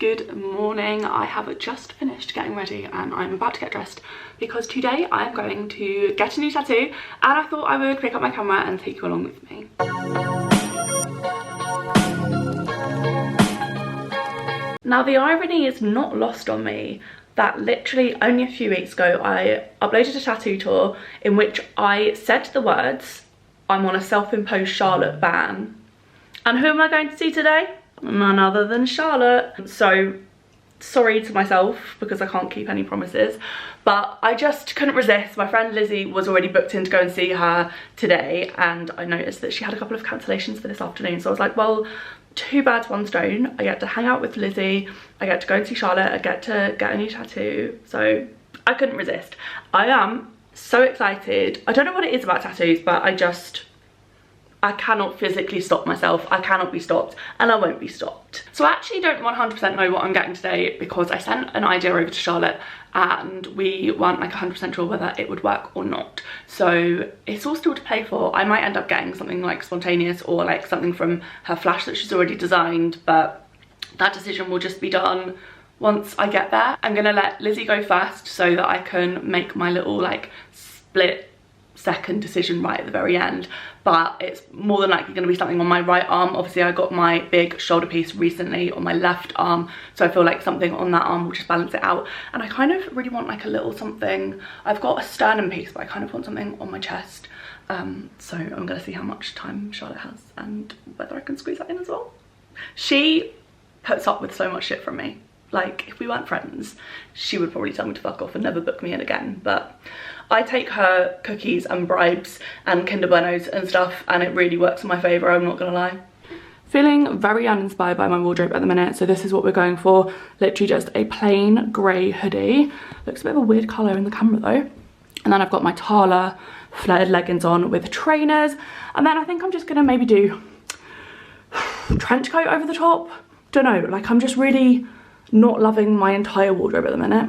Good morning. I have just finished getting ready and I'm about to get dressed because today I am going to get a new tattoo, and I thought I would pick up my camera and take you along with me. Now the irony is not lost on me that literally only a few weeks ago I uploaded a tattoo tour in which I said the words, "I'm on a self-imposed Charlotte ban." And who am I going to see today? None other than Charlotte. So sorry to myself because I can't keep any promises, but I just couldn't resist. My friend Lizzie was already booked in to go and see her today, and I noticed that she had a couple of cancellations for this afternoon, so I was like, well, two birds, one stone. I get to hang out with Lizzie, I get to go and see Charlotte, I get to get a new tattoo, so I couldn't resist. I am so excited. I don't know what it is about tattoos, but I cannot physically stop myself. I cannot be stopped, and I won't be stopped. So I actually don't 100% know what I'm getting today because I sent an idea over to Charlotte and we weren't like 100% sure whether it would work or not. So it's all still to play for. I might end up getting something like spontaneous or like something from her flash that she's already designed, but that decision will just be done once I get there. I'm gonna let Lizzie go first so that I can make my little like split second decision right at the very end, but it's more than likely going to be something on my right arm. Obviously I got my big shoulder piece recently on my left arm, so I feel like something on that arm will just balance it out, and I kind of really want like a little something. I've got a sternum piece, but I kind of want something on my chest, so I'm going to see how much time Charlotte has and whether I can squeeze that in as well. She puts up with so much shit from me. Like, if we weren't friends, she would probably tell me to fuck off and never book me in again, but I take her cookies and bribes and Kinder Buenos and stuff, and it really works in my favour, I'm not gonna lie. Feeling very uninspired by my wardrobe at the minute, so this is what we're going for. Literally just a plain grey hoodie. Looks a bit of a weird colour in the camera though. And then I've got my Tala flared leggings on with trainers, and then I think I'm just gonna maybe do trench coat over the top. Don't know, like I'm just really not loving my entire wardrobe at the minute.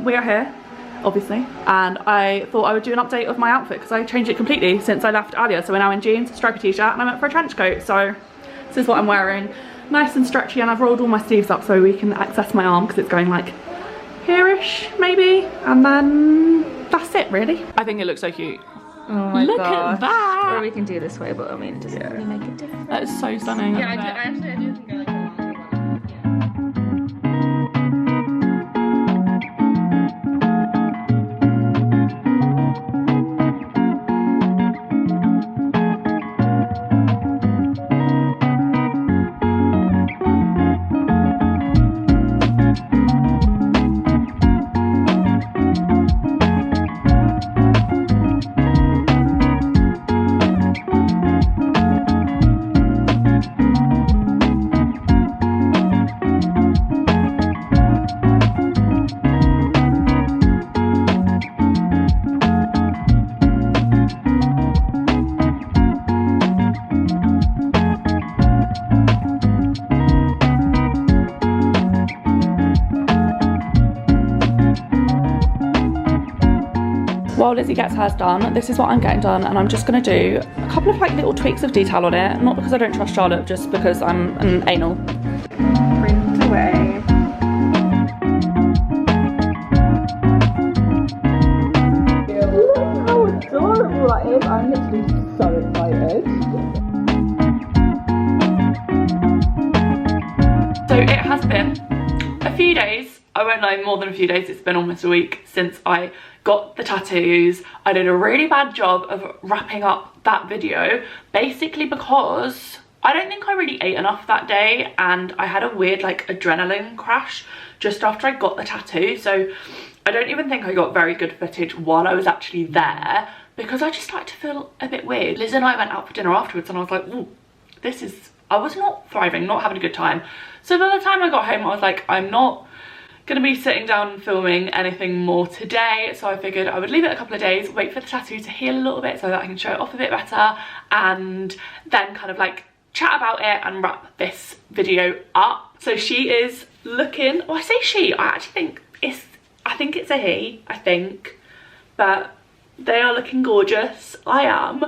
We are here, obviously, and I thought I would do an update of my outfit because I changed it completely since I left earlier. So we're now in jeans, stripy t-shirt, and I went for a trench coat. So this is what I'm wearing. Nice and stretchy, and I've rolled all my sleeves up so we can access my arm because it's going like here-ish maybe, and then that's it really. I think it looks so cute. Oh my god. Look at that! Or we can do this way, but I mean, it doesn't really make a difference. That is so stunning. Yeah, I do think I like it. While Lizzie gets hers done, this is what I'm getting done, and I'm just going to do a couple of like little tweaks of detail on it, not because I don't trust Charlotte, just because I'm an anal. Print away. Look how adorable that is. I'm literally so excited. So it has been a few days, I won't lie, more than a few days, it's been almost a week since I got the tattoos. I did a really bad job of wrapping up that video, basically because I don't think I really ate enough that day, and I had a weird like adrenaline crash just after I got the tattoo, so I don't even think I got very good footage while I was actually there because I just started to feel a bit weird. Liz and I went out for dinner afterwards and I was like, ooh, I was not thriving, not having a good time. So by the time I got home I was like, I'm not gonna be sitting down and filming anything more today, so I figured I would leave it a couple of days, wait for the tattoo to heal a little bit so that I can show it off a bit better, and then kind of like chat about it and wrap this video up. So she is looking, well I say she, I actually think it's a he, I think, but they are looking gorgeous. I am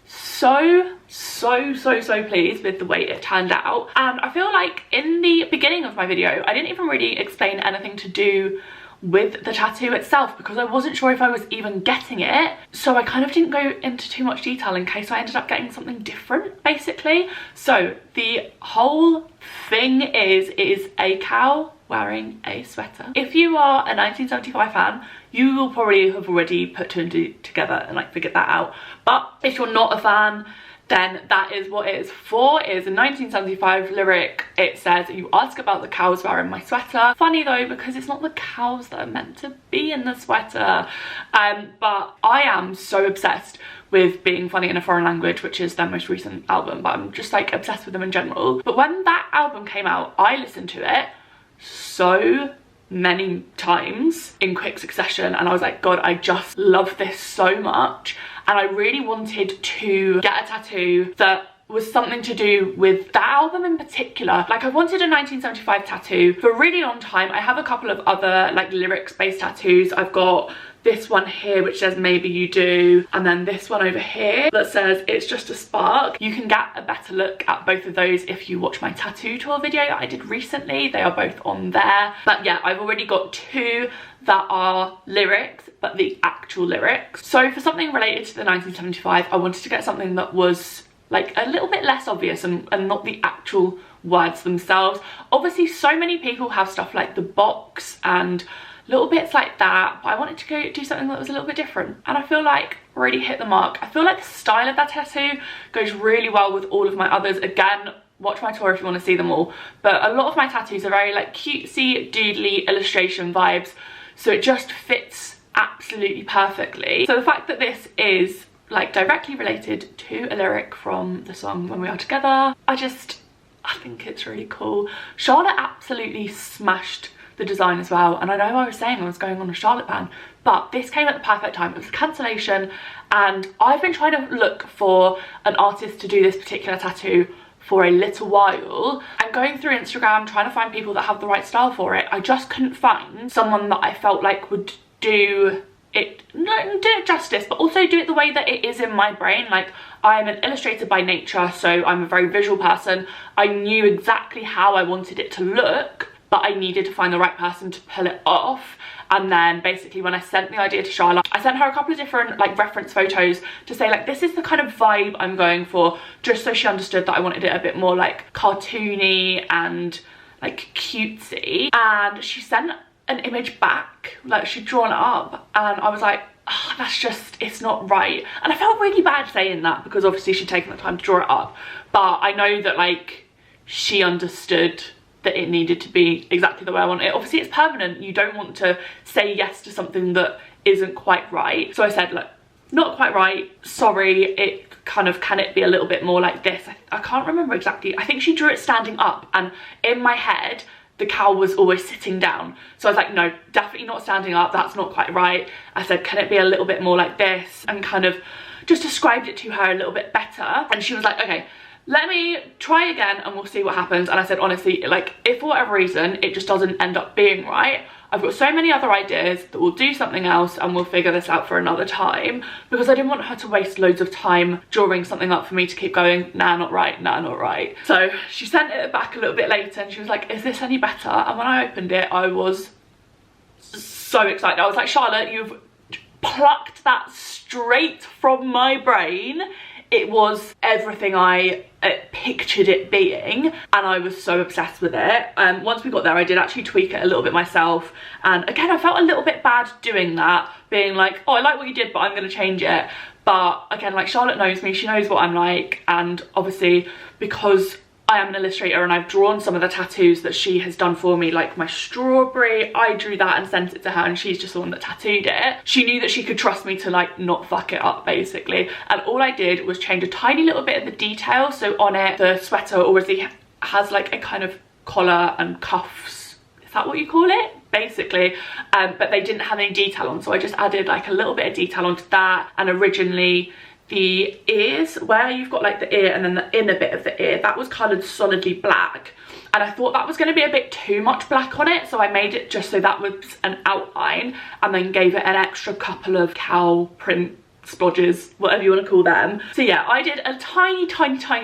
so pleased with the way it turned out, and I feel like in the beginning beginning of my video, I didn't even really explain anything to do with the tattoo itself because I wasn't sure if I was even getting it, so I kind of didn't go into too much detail in case I ended up getting something different, basically. So the whole thing is, it is a cow wearing a sweater. If you are a 1975 fan, you will probably have already put two and two together and like figured that out, but if you're not a fan, then that is what it is for. It is a 1975 lyric. It says, you ask about the cows wearing my sweater. Funny though, because it's not the cows that are meant to be in the sweater. But I am so obsessed with being funny in a foreign language, which is their most recent album, but I'm just like obsessed with them in general. But when that album came out, I listened to it so many times in quick succession, and I was like, God, I just love this so much. And I really wanted to get a tattoo that was something to do with that album in particular. Like, I wanted a 1975 tattoo for a really long time. I have a couple of other like lyrics based tattoos. I've got this one here which says maybe you do, and then this one over here that says it's just a spark. You can get a better look at both of those if you watch my tattoo tour video that I did recently. They are both on there. But yeah, I've already got two that are lyrics, but the actual lyrics. So for something related to the 1975, I wanted to get something that was like a little bit less obvious and not the actual words themselves. Obviously so many people have stuff like the box and little bits like that, but I wanted to go do something that was a little bit different, and I feel like really hit the mark. I feel like the style of that tattoo goes really well with all of my others. Again, watch my tour if you want to see them all, but a lot of my tattoos are very like cutesy doodly illustration vibes, so it just fits absolutely perfectly. So the fact that this is like directly related to a lyric from the song When We Are Together, I think it's really cool. Charlotte absolutely smashed the design as well, and I know I was saying I was going on a Charlotte ban, but this came at the perfect time. It was a cancellation, and I've been trying to look for an artist to do this particular tattoo for a little while, and going through Instagram trying to find people that have the right style for it. I just couldn't find someone that I felt like would do it, not do it justice, but also do it the way that it is in my brain. Like, I am an illustrator by nature, so I'm a very visual person. I knew exactly how I wanted it to look, but I needed to find the right person to pull it off. And then basically when I sent the idea to Charlotte, I sent her a couple of different like reference photos to say like, this is the kind of vibe I'm going for, just so she understood that I wanted it a bit more like cartoony and like cutesy. And she sent an image back, like she'd drawn it up, and I was like, oh, that's just, it's not right. And I felt really bad saying that because obviously she'd taken the time to draw it up, but I know that like she understood that it needed to be exactly the way I want it. Obviously it's permanent, you don't want to say yes to something that isn't quite right. So I said, look, not quite right, sorry, it kind of, can it be a little bit more like this? I can't remember exactly. I think she drew it standing up, and in my head the cow was always sitting down, so I was like, no, definitely not standing up, that's not quite right. I said, can it be a little bit more like this, and kind of just described it to her a little bit better, and she was like, okay, let me try again and we'll see what happens. And I said, honestly, like, if for whatever reason it just doesn't end up being right, I've got so many other ideas that we'll do something else and we'll figure this out for another time, because I didn't want her to waste loads of time drawing something up for me to keep going, nah, not right, nah, not right. So she sent it back a little bit later and she was like, is this any better? And when I opened it, I was so excited. I was like, Charlotte, you've plucked that straight from my brain. It was everything I pictured it being, and I was so obsessed with it. Once we got there, I did actually tweak it a little bit myself, and again, I felt a little bit bad doing that, being like, oh, I like what you did, but I'm going to change it. But again, like, Charlotte knows me, she knows what I'm like, and obviously because I am an illustrator and I've drawn some of the tattoos that she has done for me, like my strawberry, I drew that and sent it to her, and she's just the one that tattooed it. She knew that she could trust me to like not fuck it up, basically. And all I did was change a tiny little bit of the detail. So on it, the sweater already has like a kind of collar and cuffs, is that what you call it? Basically, but they didn't have any detail on, so I just added like a little bit of detail onto that. And originally the ears, where you've got like the ear and then the inner bit of the ear, that was coloured solidly black, and I thought that was going to be a bit too much black on it, so I made it just so that was an outline, and then gave it an extra couple of cow print splodges, whatever you want to call them. So yeah, I did a tiny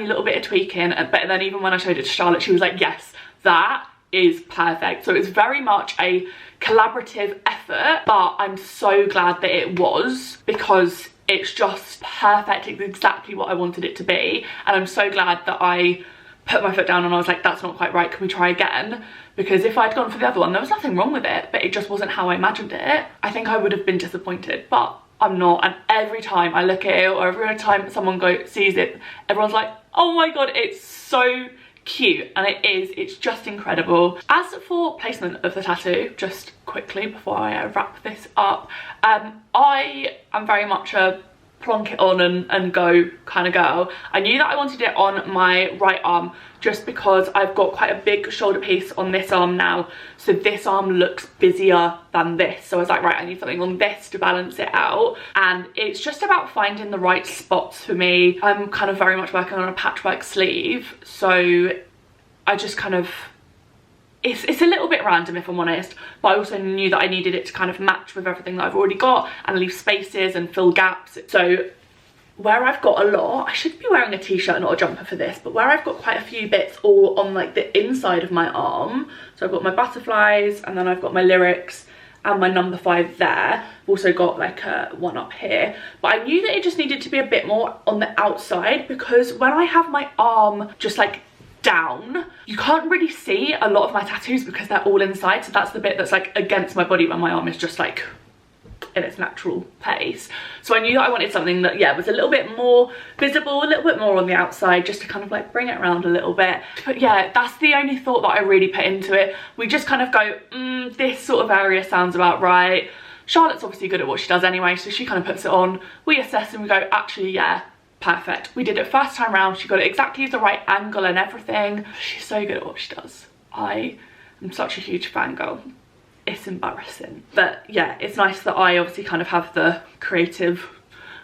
little bit of tweaking, but then even when I showed it to Charlotte, she was like, yes, that is perfect. So it's very much a collaborative effort, but I'm so glad that it was, because it's just perfect. It's exactly what I wanted it to be, and I'm so glad that I put my foot down and I was like, that's not quite right, can we try again? Because if I'd gone for the other one, there was nothing wrong with it, but it just wasn't how I imagined it. I think I would have been disappointed, but I'm not. And every time I look at it, or every time someone sees it, everyone's like, oh my god, it's so cute. And it's just incredible. As for placement of the tattoo, just quickly before I wrap this up, I am very much a plonk it on and go kind of girl. I knew that I wanted it on my right arm just because I've got quite a big shoulder piece on this arm now, so this arm looks busier than this. So I was like, right, I need something on this to balance it out, and it's just about finding the right spots for me. I'm kind of very much working on a patchwork sleeve, so I just kind of, it's a little bit random if I'm honest, but I also knew that I needed it to kind of match with everything that I've already got and leave spaces and fill gaps. So where I've got a lot, I should be wearing a t-shirt, not a jumper for this, but where I've got quite a few bits all on like the inside of my arm, so I've got my butterflies, and then I've got my lyrics and my number 5 there. I've also got like one up here, but I knew that it just needed to be a bit more on the outside, because when I have my arm just like down, you can't really see a lot of my tattoos because they're all inside. So that's the bit that's like against my body when my arm is just like in its natural place. So I knew that I wanted something that, yeah, was a little bit more visible, a little bit more on the outside, just to kind of like bring it around a little bit. But yeah, that's the only thought that I really put into it. We just kind of go, this sort of area sounds about right. Charlotte's obviously good at what she does anyway, so she kind of puts it on. We assess and we go, actually, yeah, perfect. We did it first time round. She got it exactly the right angle and everything. She's so good at what she does. I am such a huge fangirl. It's embarrassing. But yeah, it's nice that I obviously kind of have the creative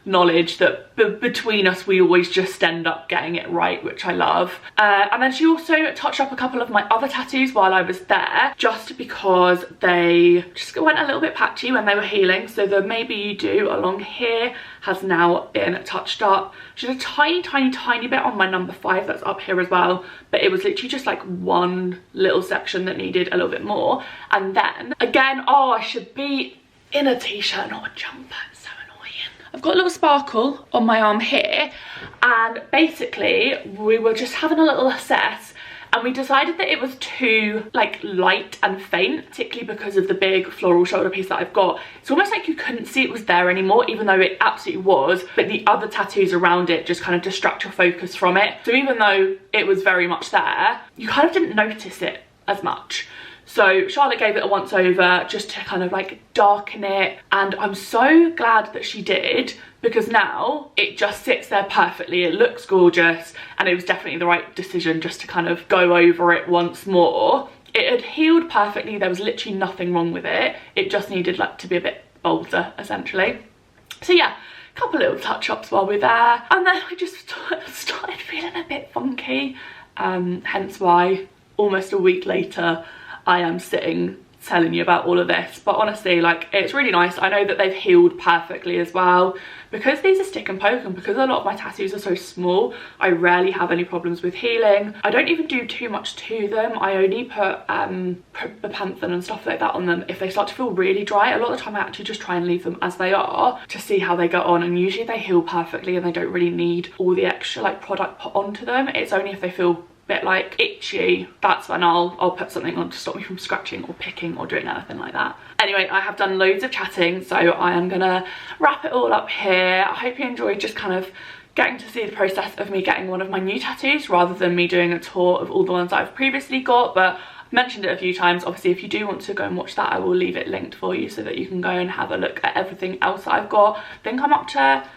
knowledge that between us we always just end up getting it right, which I love. And then she also touched up a couple of my other tattoos while I was there, just because they just went a little bit patchy when they were healing. So the Maybe You Do along here has now been touched up. Just a tiny bit on my number 5 that's up here as well, but it was literally just like one little section that needed a little bit more. And then again, oh, I should be in a t-shirt, not a jumper. I've got a little sparkle on my arm here, and basically we were just having a little assess, and we decided that it was too like light and faint, particularly because of the big floral shoulder piece that I've got. It's almost like you couldn't see it was there anymore, even though it absolutely was, but the other tattoos around it just kind of distract your focus from it. So even though it was very much there, you kind of didn't notice it as much. So Charlotte gave it a once over just to kind of like darken it, and I'm so glad that she did, because now it just sits there perfectly. It looks gorgeous, and it was definitely the right decision just to kind of go over it once more. It had healed perfectly. There was literally nothing wrong with it. It just needed like to be a bit bolder essentially. So yeah, a couple little touch-ups while we're there, and then I just started feeling a bit funky, hence why almost a week later I am sitting telling you about all of this. But honestly, like, it's really nice. I know that they've healed perfectly as well. Because these are stick and poke, and because a lot of my tattoos are so small, I rarely have any problems with healing. I don't even do too much to them. I only put bepanthen and stuff like that on them if they start to feel really dry. A lot of the time I actually just try and leave them as they are to see how they get on, and usually they heal perfectly and they don't really need all the extra like product put onto them. It's only if they feel bit like itchy, that's when I'll put something on to stop me from scratching or picking or doing anything like that. Anyway, I have done loads of chatting, so I am gonna wrap it all up here. I hope you enjoyed just kind of getting to see the process of me getting one of my new tattoos rather than me doing a tour of all the ones that I've previously got. But I've mentioned it a few times. Obviously, if you do want to go and watch that, I will leave it linked for you so that you can go and have a look at everything else that I've got. I think I'm up to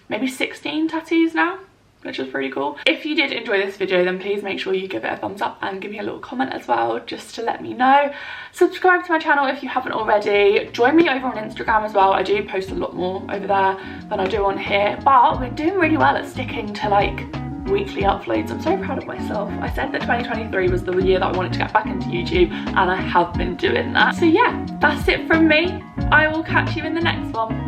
maybe 16 tattoos now, which is pretty cool. If you did enjoy this video, then please make sure you give it a thumbs up and give me a little comment as well, just to let me know. Subscribe to my channel if you haven't already. Join me over on Instagram as well. I do post a lot more over there than I do on here, but we're doing really well at sticking to like weekly uploads. I'm so proud of myself. I said that 2023 was the year that I wanted to get back into YouTube, and I have been doing that. So yeah, that's it from me. I will catch you in the next one.